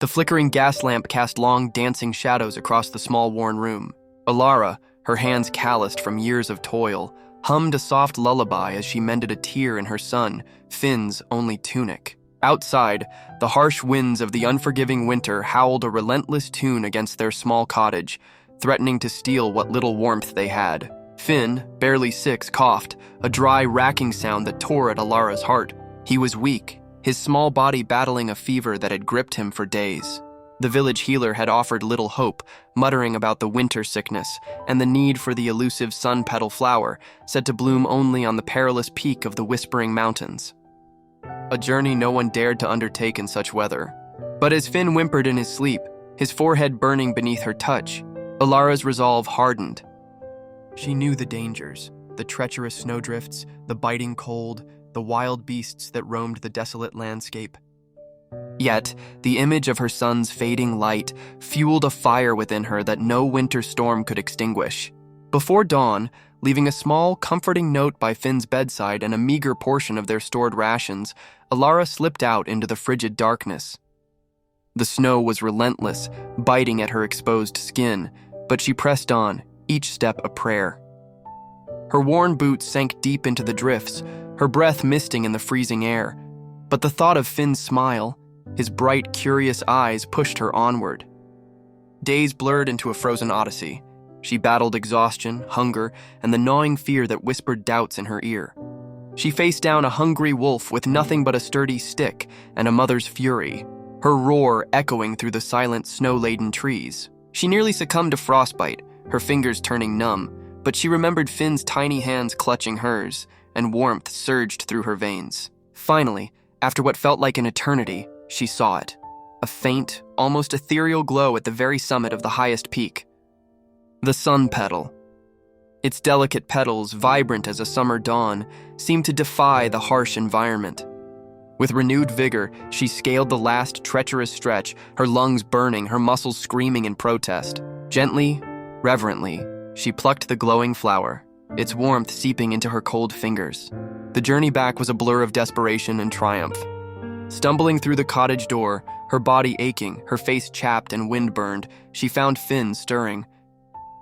The flickering gas lamp cast long, dancing shadows across the small, worn room. Alara, her hands calloused from years of toil, hummed a soft lullaby as she mended a tear in her son, Finn's only tunic. Outside, the harsh winds of the unforgiving winter howled a relentless tune against their small cottage, threatening to steal what little warmth they had. Finn, barely 6, coughed, a dry, racking sound that tore at Alara's heart. He was weak, his small body battling a fever that had gripped him for days. The village healer had offered little hope, muttering about the winter sickness and the need for the elusive sun petal flower, said to bloom only on the perilous peak of the Whispering Mountains. A journey no one dared to undertake in such weather. But as Finn whimpered in his sleep, his forehead burning beneath her touch, Alara's resolve hardened. She knew the dangers, the treacherous snowdrifts, the biting cold, the wild beasts that roamed the desolate landscape. Yet, the image of her son's fading light fueled a fire within her that no winter storm could extinguish. Before dawn, leaving a small, comforting note by Finn's bedside and a meager portion of their stored rations, Alara slipped out into the frigid darkness. The snow was relentless, biting at her exposed skin, but she pressed on, each step a prayer. Her worn boots sank deep into the drifts, her breath misting in the freezing air. But the thought of Finn's smile, his bright, curious eyes pushed her onward. Days blurred into a frozen odyssey. She battled exhaustion, hunger, and the gnawing fear that whispered doubts in her ear. She faced down a hungry wolf with nothing but a sturdy stick and a mother's fury, her roar echoing through the silent, snow-laden trees. She nearly succumbed to frostbite, her fingers turning numb, but she remembered Finn's tiny hands clutching hers, and warmth surged through her veins. Finally, after what felt like an eternity, she saw it. A faint, almost ethereal glow at the very summit of the highest peak. The sun petal. Its delicate petals, vibrant as a summer dawn, seemed to defy the harsh environment. With renewed vigor, she scaled the last treacherous stretch, her lungs burning, her muscles screaming in protest. Gently, reverently, she plucked the glowing flower, its warmth seeping into her cold fingers. The journey back was a blur of desperation and triumph. Stumbling through the cottage door, her body aching, her face chapped and wind-burned, she found Finn stirring.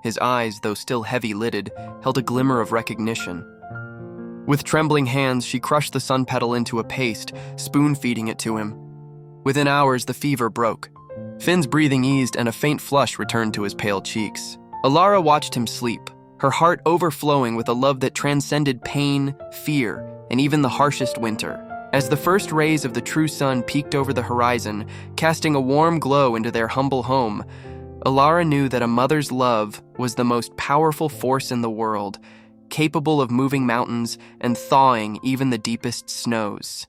His eyes, though still heavy-lidded, held a glimmer of recognition. With trembling hands, she crushed the sun petal into a paste, spoon-feeding it to him. Within hours, the fever broke. Finn's breathing eased and a faint flush returned to his pale cheeks. Alara watched him sleep, her heart overflowing with a love that transcended pain, fear, and even the harshest winter. As the first rays of the true sun peeked over the horizon, casting a warm glow into their humble home, Alara knew that a mother's love was the most powerful force in the world, capable of moving mountains and thawing even the deepest snows.